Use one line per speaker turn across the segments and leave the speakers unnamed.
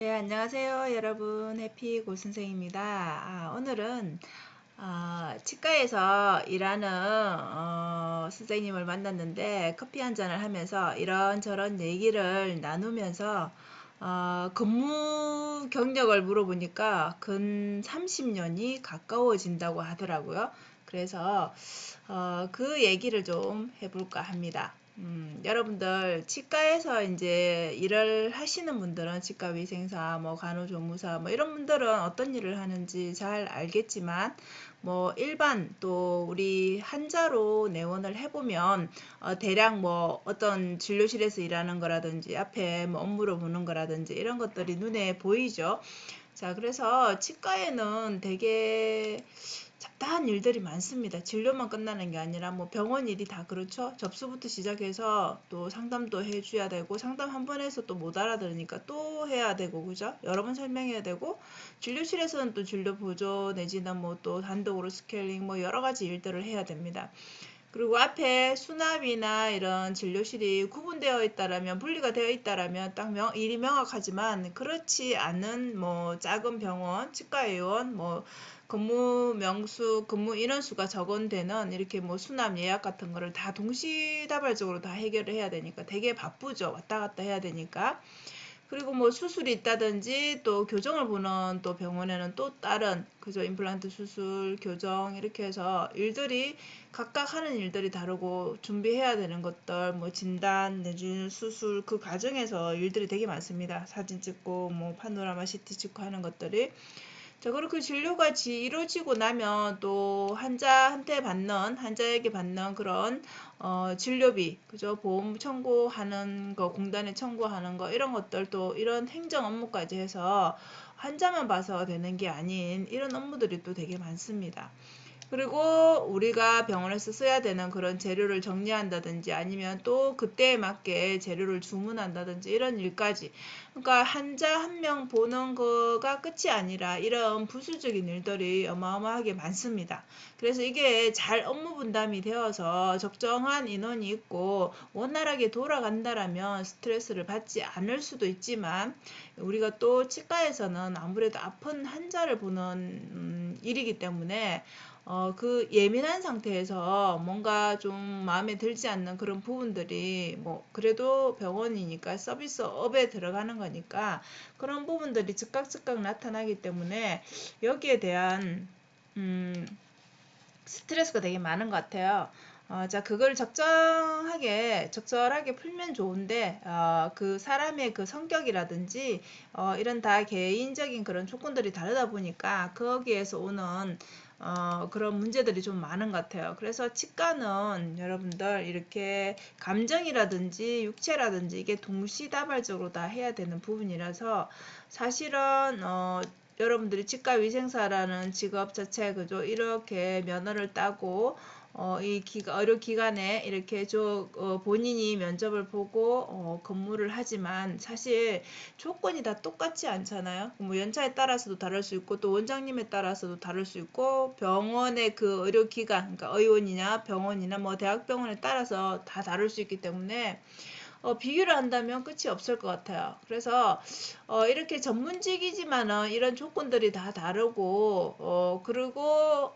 네, 안녕하세요, 여러분. 해피 고선생입니다. 오늘은 치과에서 일하는 선생님을 만났는데 커피 한 잔을 하면서 이런저런 얘기를 나누면서 근무 경력을 물어보니까 근 30년이 가까워진다고 하더라고요. 그래서 그 얘기를 좀 해볼까 합니다. 여러분들 치과에서 이제 일을 하시는 분들은 치과위생사, 뭐 간호조무사, 뭐 이런 분들은 어떤 일을 하는지 잘 알겠지만 뭐 일반 또 우리 환자로 내원을 해보면 대략 뭐 어떤 진료실에서 일하는 거라든지 앞에 뭐 업무를 보는 거라든지 이런 것들이 눈에 보이죠. 자, 그래서 치과에는 되게 잡다한 일들이 많습니다. 진료만 끝나는 게 아니라 뭐 병원 일이 다 그렇죠. 접수부터 시작해서 또 상담도 해줘야 되고 상담 한 번 해서 또 못 알아들으니까 또 해야 되고 그죠? 여러 번 설명해야 되고 진료실에서는 또 진료 보조 내지는 뭐 또 단독으로 스케일링 뭐 여러 가지 일들을 해야 됩니다. 그리고 앞에 수납이나 이런 진료실이 구분되어 있다라면 분리가 되어 있다라면 딱 일이 명확하지만 그렇지 않은 뭐 작은 병원, 치과의원, 뭐 근무 명수, 근무 인원수가 적은데는 이렇게 뭐 수납 예약 같은 거를 다 동시다발적으로 다 해결을 해야 되니까 되게 바쁘죠. 왔다 갔다 해야 되니까. 그리고 뭐 수술이 있다든지 또 교정을 보는 또 병원에는 또 다른 그죠 임플란트 수술 교정 이렇게 해서 일들이 각각 하는 일들이 다르고 준비해야 되는 것들 뭐 진단 내지는 수술 그 과정에서 일들이 되게 많습니다. 사진 찍고 뭐 파노라마 CT 찍고 하는 것들이 자, 그렇게 진료가 이루어지고 나면 또 환자에게 받는 그런 진료비, 그죠? 보험 청구하는 거, 공단에 청구하는 거 이런 것들 또 이런 행정 업무까지 해서 환자만 봐서 되는 게 아닌 이런 업무들이 또 되게 많습니다. 그리고 우리가 병원에서 써야 되는 그런 재료를 정리한다든지 아니면 또 그때에 맞게 재료를 주문한다든지 이런 일까지. 그러니까 환자 한 명 보는 거가 끝이 아니라 이런 부수적인 일들이 어마어마하게 많습니다. 그래서 이게 잘 업무 분담이 되어서 적정한 인원이 있고 원활하게 돌아간다라면 스트레스를 받지 않을 수도 있지만 우리가 또 치과에서는 아무래도 아픈 환자를 보는 일이기 때문에 그 예민한 상태에서 뭔가 좀 마음에 들지 않는 그런 부분들이 뭐 그래도 병원이니까 서비스업에 들어가는 거니까 그런 부분들이 즉각 나타나기 때문에 여기에 대한 음, 스트레스가 되게 많은 것 같아요. 자, 그걸 적절하게 풀면 좋은데, 그 사람의 그 성격이라든지, 이런 다 개인적인 그런 조건들이 다르다 보니까, 거기에서 오는, 그런 문제들이 좀 많은 것 같아요. 그래서 치과는 여러분들 이렇게 감정이라든지 육체라든지 이게 동시다발적으로 다 해야 되는 부분이라서 사실은, 여러분들이 치과위생사라는 직업 자체 그죠 이렇게 면허를 따고 의료기관에 이렇게 본인이 면접을 보고 근무를 하지만 사실 조건이 다 똑같지 않잖아요. 뭐 연차에 따라서도 다를 수 있고 또 원장님에 따라서도 다를 수 있고 병원의 그 의료기관 그러니까 의원이나 병원이나 뭐 대학병원에 따라서 다 다를 수 있기 때문에 비교를 한다면 끝이 없을 것 같아요. 그래서 이렇게 전문직이지만은 이런 조건들이 다 다르고 그리고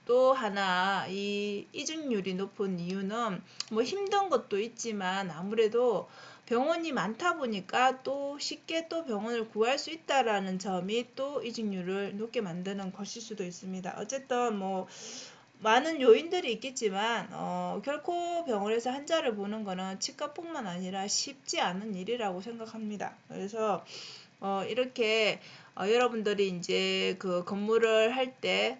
또 하나 이 이직률이 높은 이유는 뭐 힘든 것도 있지만 아무래도 병원이 많다 보니까 또 쉽게 또 병원을 구할 수 있다라는 점이 또 이직률을 높게 만드는 것일 수도 있습니다. 어쨌든 뭐 많은 요인들이 있겠지만 결코 병원에서 환자를 보는 거는 치과뿐만 아니라 쉽지 않은 일이라고 생각합니다. 그래서 이렇게 여러분들이 이제 그 근무를 할 때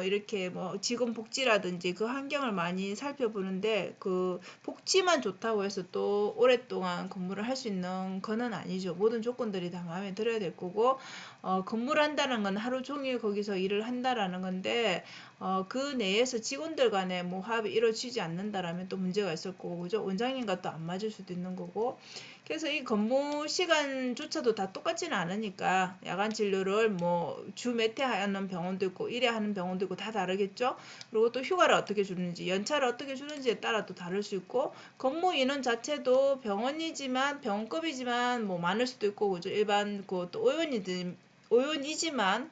이렇게 뭐 직원 복지라든지 그 환경을 많이 살펴보는데 그 복지만 좋다고 해서 또 오랫동안 근무를 할 수 있는 거는 아니죠. 모든 조건들이 다 마음에 들어야 될 거고 근무를 한다는 건 하루 종일 거기서 일을 한다라는 건데 그 내에서 직원들 간의 뭐 합이 이루어지지 않는다라면 또 문제가 있을 거고 그죠? 원장님과 또 안 맞을 수도 있는 거고 그래서 이 근무 시간조차도 다 똑같지는 않으니까 야간 진료를 뭐 주 몇 회 하는 병원도 있고 1회 하는 병원도 있고 다 다르겠죠. 그리고 또 휴가를 어떻게 주는지 연차를 어떻게 주는지에 따라 또 다를 수 있고 근무 인원 자체도 병원이지만 병원급이지만 뭐 많을 수도 있고 그죠. 일반 그또 오연이지만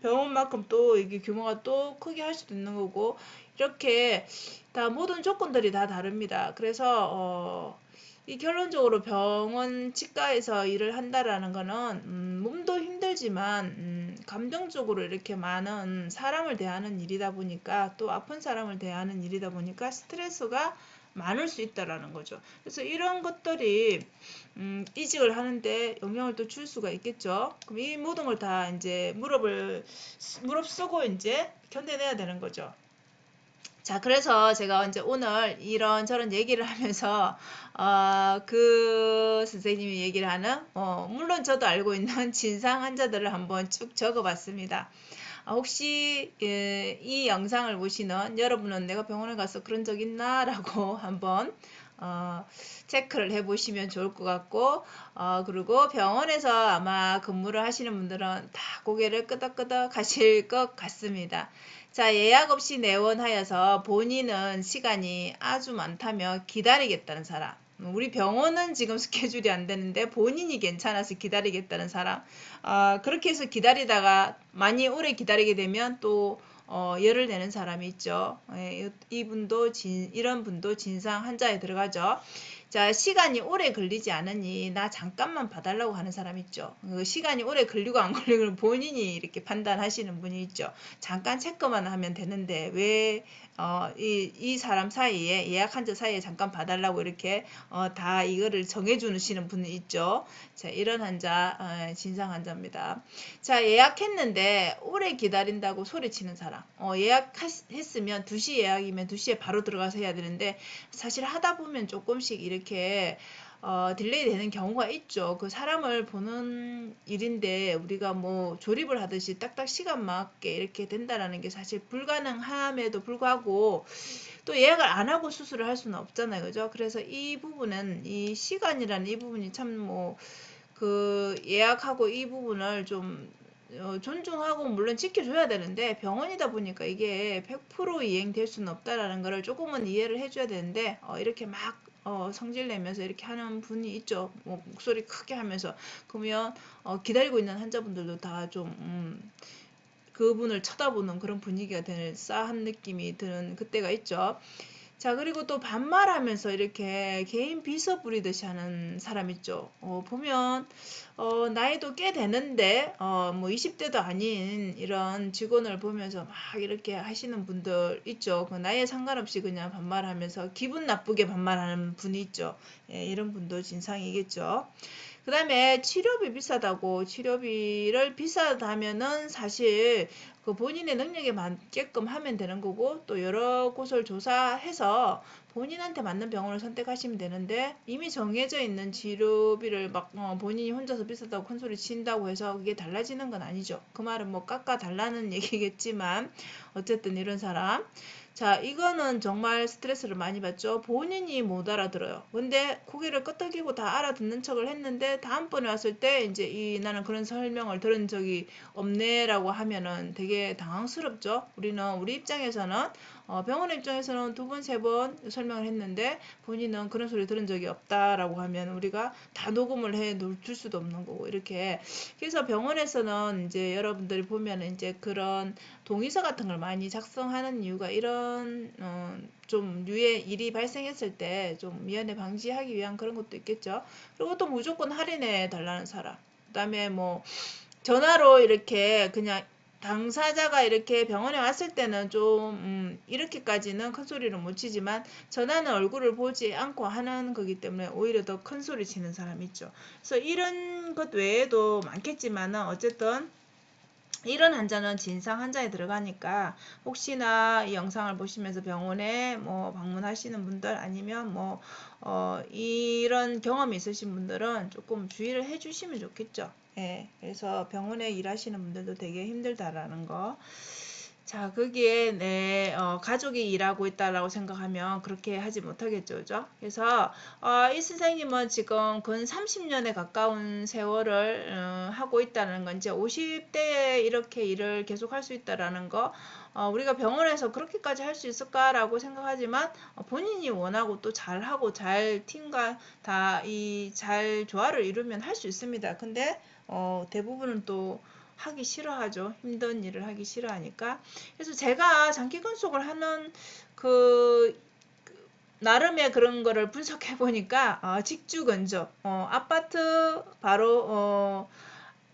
병원만큼 또 이게 규모가 또 크게 할 수도 있는 거고 이렇게 다 모든 조건들이 다 다릅니다. 그래서 이 결론적으로 병원 치과에서 일을 한다라는 거는 몸도 힘들지만 감정적으로 이렇게 많은 사람을 대하는 일이다 보니까 또 아픈 사람을 대하는 일이다 보니까 스트레스가 많을 수 있다라는 거죠. 그래서 이런 것들이 이직을 하는데 영향을 또 줄 수가 있겠죠. 그럼 이 모든 걸 다 이제 무릅쓰고 이제 견뎌내야 되는 거죠. 자, 그래서 제가 이제 오늘 이런저런 얘기를 하면서, 그 선생님이 얘기를 하는, 물론 저도 알고 있는 진상 환자들을 한번 쭉 적어 봤습니다. 혹시 이 영상을 보시는 여러분은 내가 병원에 가서 그런 적 있나? 라고 한번 체크를 해보시면 좋을 것 같고 그리고 병원에서 아마 근무를 하시는 분들은 다 고개를 끄덕끄덕 하실 것 같습니다. 자, 예약 없이 내원하여서 본인은 시간이 아주 많다며 기다리겠다는 사람. 우리 병원은 지금 스케줄이 안 되는데 본인이 괜찮아서 기다리겠다는 사람. 그렇게 해서 기다리다가 많이 오래 기다리게 되면 또 열을 내는 사람이 있죠. 이분도 이런 분도 진상 환자에 들어가죠. 자, 시간이 오래 걸리지 않으니 나 잠깐만 봐달라고 하는 사람 있죠. 시간이 오래 걸리고 안 걸리고 본인이 이렇게 판단하시는 분이 있죠. 잠깐 체크만 하면 되는데 왜 이 사람 사이에 예약 환자 사이에 잠깐 봐달라고 이렇게 다 이거를 정해주시는 분이 있죠. 자, 이런 환자 진상 환자입니다. 자, 예약했는데 오래 기다린다고 소리치는 사람. 예약했으면 2시 예약이면 2시에 바로 들어가서 해야 되는데 사실 하다 보면 조금씩 이렇게 딜레이 되는 경우가 있죠. 그 사람을 보는 일인데 우리가 뭐 조립을 하듯이 딱딱 시간 맞게 이렇게 된다라는 게 사실 불가능함에도 불구하고 또 예약을 안 하고 수술을 할 수는 없잖아요. 그죠? 그래서 이 부분은 이 시간이라는 이 부분이 참 뭐 그 예약하고 이 부분을 좀 존중하고 물론 지켜줘야 되는데 병원이다 보니까 이게 100% 이행될 수는 없다라는 거를 조금은 이해를 해줘야 되는데 이렇게 막 성질 내면서 이렇게 하는 분이 있죠. 뭐 목소리 크게 하면서 그러면 기다리고 있는 환자분들도 다 좀 그분을 쳐다보는 그런 분위기가 되는 싸한 느낌이 드는 그때가 있죠. 자, 그리고 또 반말하면서 이렇게 개인 비서 부리듯이 하는 사람 있죠. 보면, 나이도 꽤 되는데, 뭐 20대도 아닌 이런 직원을 보면서 막 이렇게 하시는 분들 있죠. 그 나이에 상관없이 그냥 반말하면서 기분 나쁘게 반말하는 분이 있죠. 예, 이런 분도 진상이겠죠. 그 다음에 치료비 비싸다고 치료비를 비싸다면은 사실 그 본인의 능력에 맞게끔 하면 되는 거고 또 여러 곳을 조사해서 본인한테 맞는 병원을 선택하시면 되는데 이미 정해져 있는 치료비를 막 본인이 혼자서 비싸다고 큰소리 친다고 해서 그게 달라지는 건 아니죠. 그 말은 뭐 깎아 달라는 얘기겠지만 어쨌든 이런 사람 자, 이거는 정말 스트레스를 많이 받죠. 본인이 못 알아들어요. 근데 고개를 끄덕이고 다 알아듣는 척을 했는데 다음번에 왔을 때 이제 나는 그런 설명을 들은 적이 없네라고 하면은 되게 당황스럽죠. 우리 입장에서는 병원 입장에서는 2번, 3번 설명을 했는데 본인은 그런 소리 들은 적이 없다라고 하면 우리가 다 녹음을 해 줄 수도 없는 거고 이렇게 그래서 병원에서는 이제 여러분들이 보면은 이제 그런 동의서 같은 걸 많이 작성하는 이유가 이런 좀 유해 일이 발생했을 때 좀 미연에 방지하기 위한 그런 것도 있겠죠. 그리고 또 무조건 할인해 달라는 사람. 그다음에 뭐 전화로 이렇게 그냥 당사자가 이렇게 병원에 왔을 때는 좀 이렇게까지는 큰 소리를 못 치지만 전화는 얼굴을 보지 않고 하는 거기 때문에 오히려 더 큰 소리 치는 사람이 있죠. 그래서 이런 것 외에도 많겠지만은 어쨌든 이런 환자는 진상 환자에 들어가니까 혹시나 이 영상을 보시면서 병원에 뭐 방문하시는 분들 아니면 뭐 이런 경험이 있으신 분들은 조금 주의를 해주시면 좋겠죠. 예, 그래서 병원에 일하시는 분들도 되게 힘들다라는 거. 자, 거기에 내 가족이 일하고 있다라고 생각하면 그렇게 하지 못하겠죠, 그죠? 그래서 이 선생님은 지금 근 30년에 가까운 세월을 하고 있다는 건 이제 50대에 이렇게 일을 계속 할 수 있다라는 거, 우리가 병원에서 그렇게까지 할 수 있을까라고 생각하지만 본인이 원하고 또 잘하고 잘 팀과 다 잘 조화를 이루면 할 수 있습니다. 근데 대부분은 또 하기 싫어하죠. 힘든 일을 하기 싫어하니까. 그래서 제가 장기 근속을 하는 그 나름의 그런 거를 분석해 보니까 직주 근접, 아파트 바로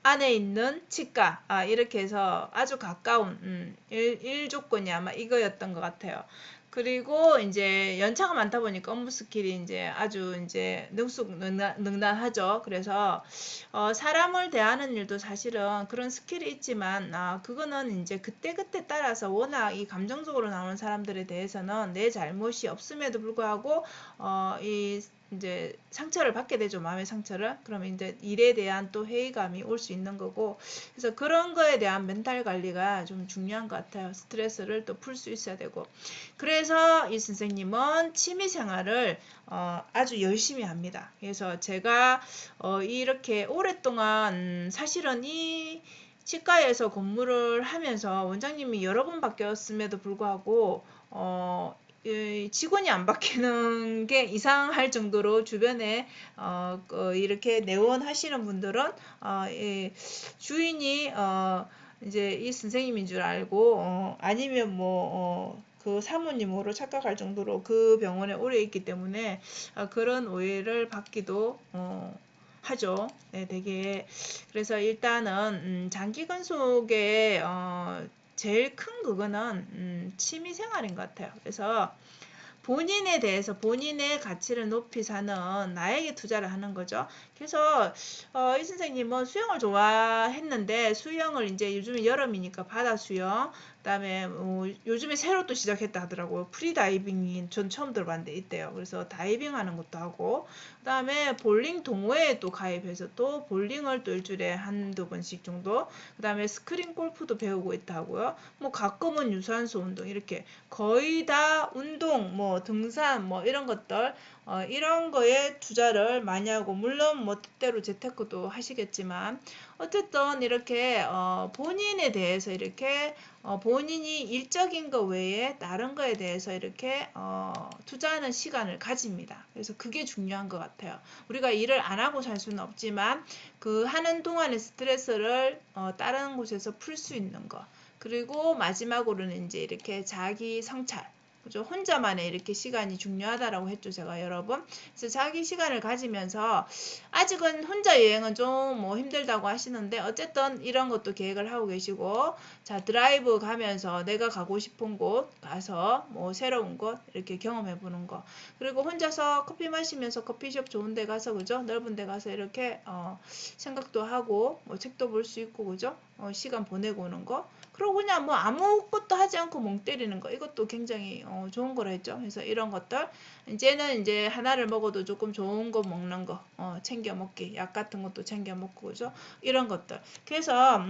안에 있는 치과 이렇게 해서 아주 가까운 일 조건이 아마 이거였던 것 같아요. 그리고 이제 연차가 많다 보니까 업무 스킬이 이제 아주 이제 능숙능란하죠. 그래서 사람을 대하는 일도 사실은 그런 스킬이 있지만 그거는 이제 그때그때 따라서 워낙 이 감정적으로 나오는 사람들에 대해서는 내 잘못이 없음에도 불구하고 이 이제 상처를 받게 되죠. 마음의 상처를. 그러면 이제 일에 대한 또 회의감이 올 수 있는 거고. 그래서 그런 거에 대한 멘탈 관리가 좀 중요한 것 같아요. 스트레스를 또 풀 수 있어야 되고. 그래서 이 선생님은 취미 생활을 아주 열심히 합니다. 그래서 제가 이렇게 오랫동안 사실은 이 치과에서 근무를 하면서 원장님이 여러 번 바뀌었음에도 불구하고 직원이 안 바뀌는 게 이상할 정도로 주변에 이렇게 내원하시는 분들은 주인이 이제 이 선생님인 줄 알고 아니면 뭐 그 사모님으로 착각할 정도로 그 병원에 오래 있기 때문에 그런 오해를 받기도 하죠. 네, 되게 그래서 일단은 장기 근속의 제일 큰 그거는 취미 생활인 것 같아요. 그래서 본인에 대해서 본인의 가치를 높이 사는 나에게 투자를 하는 거죠. 그래서 이 선생님은 수영을 좋아했는데 수영을 이제 요즘에 여름이니까 바다 수영 그다음에 요즘에 새로 또 시작했다 하더라고요. 프리다이빙이 전 처음 들어봤는데 있대요. 그래서 다이빙 하는 것도 하고 그다음에 볼링 동호회에 또 가입해서 또 볼링을 또 일주일에 한두 번씩 정도 그다음에 스크린 골프도 배우고 있다고요. 뭐 가끔은 유산소 운동 이렇게 거의 다 운동 뭐 등산 뭐 이런 것들 이런 거에 투자를 많이 하고 물론 뭐 때때로 재테크도 하시겠지만 어쨌든 이렇게 본인에 대해서 이렇게 본인이 일적인 거 외에 다른 거에 대해서 이렇게 투자하는 시간을 가집니다. 그래서 그게 중요한 것 같아요. 우리가 일을 안 하고 살 수는 없지만 그 하는 동안의 스트레스를 다른 곳에서 풀 수 있는 거. 그리고 마지막으로는 이제 이렇게 자기 성찰. 그죠? 혼자만의 이렇게 시간이 중요하다라고 했죠, 제가 여러 번. 그래서 자기 시간을 가지면서 아직은 혼자 여행은 좀 뭐 힘들다고 하시는데 어쨌든 이런 것도 계획을 하고 계시고 자 드라이브 가면서 내가 가고 싶은 곳 가서 뭐 새로운 곳 이렇게 경험해 보는 거 그리고 혼자서 커피 마시면서 커피숍 좋은 데 가서 그죠? 넓은 데 가서 이렇게 생각도 하고 뭐 책도 볼 수 있고 그죠? 시간 보내고 오는 거 그리고 그냥 뭐 아무것도 하지 않고 멍 때리는 거 이것도 굉장히 좋은 거라 했죠. 그래서 이런 것들 이제는 이제 하나를 먹어도 조금 좋은 거 먹는 거 챙겨 먹기 약 같은 것도 챙겨 먹고 그죠? 이런 것들 그래서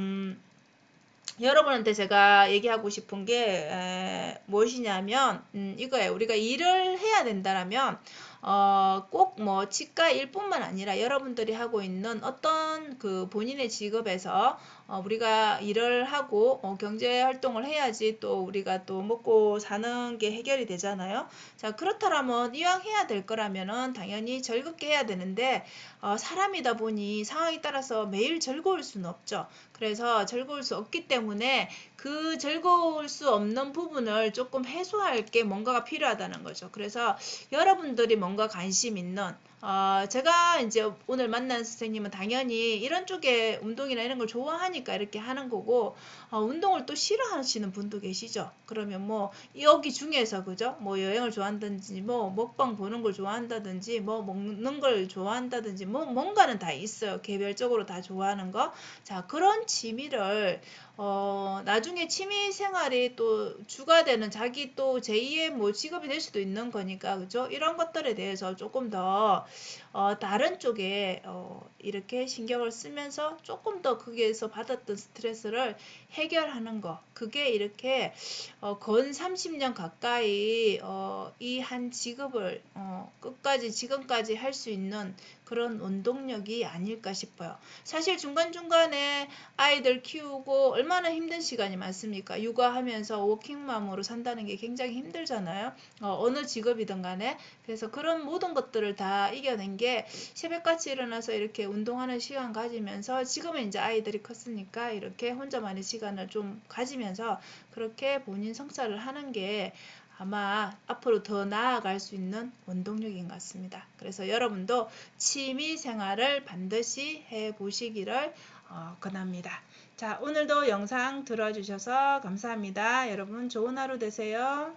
여러분한테 제가 얘기하고 싶은 게 무엇이냐면 이거예요. 우리가 일을 해야 된다라면 꼭 뭐 치과 일뿐만 아니라 여러분들이 하고 있는 어떤 그 본인의 직업에서 우리가 일을 하고 경제 활동을 해야지 또 우리가 또 먹고 사는 게 해결이 되잖아요. 자 그렇다면 이왕 해야 될 거라면은 당연히 즐겁게 해야 되는데 사람이다 보니 상황에 따라서 매일 즐거울 수는 없죠. 그래서 즐거울 수 없기 때문에 그 즐거울 수 없는 부분을 조금 해소할 게 뭔가가 필요하다는 거죠. 그래서 여러분들이 뭔가 관심 있는 제가 이제 오늘 만난 선생님은 당연히 이런 쪽에 운동이나 이런 걸 좋아하니까 이렇게 하는 거고 운동을 또 싫어하시는 분도 계시죠. 그러면 뭐 여기 중에서 그죠? 뭐 여행을 좋아한다든지 뭐 먹방 보는 걸 좋아한다든지 뭐 먹는 걸 좋아한다든지 뭐 뭔가는 다 있어요. 개별적으로 다 좋아하는 거. 자 그런 취미를 나중에 취미 생활이 또 주가 되는 자기 또 제2의 뭐 직업이 될 수도 있는 거니까 그죠? 이런 것들에 대해서 조금 더 다른 쪽에 이렇게 신경을 쓰면서 조금 더 거기에서 받았던 스트레스를 해결하는 거, 그게 이렇게 건 30년 가까이 이 한 직업을 끝까지 지금까지 할 수 있는 그런 원동력이 아닐까 싶어요. 사실 중간중간에 아이들 키우고 얼마나 힘든 시간이 많습니까? 육아하면서 워킹맘으로 산다는 게 굉장히 힘들잖아요. 어느 직업이든 간에. 그래서 그런 모든 것들을 다 이겨낸 게 새벽같이 일어나서 이렇게 운동하는 시간 가지면서, 지금은 이제 아이들이 컸으니까 이렇게 혼자만의 시간을 좀 가지면서 그렇게 본인 성찰을 하는 게 아마 앞으로 더 나아갈 수 있는 원동력인 것 같습니다. 그래서 여러분도 취미 생활을 반드시 해보시기를 권합니다. 자, 오늘도 영상 들어주셔서 감사합니다. 여러분 좋은 하루 되세요.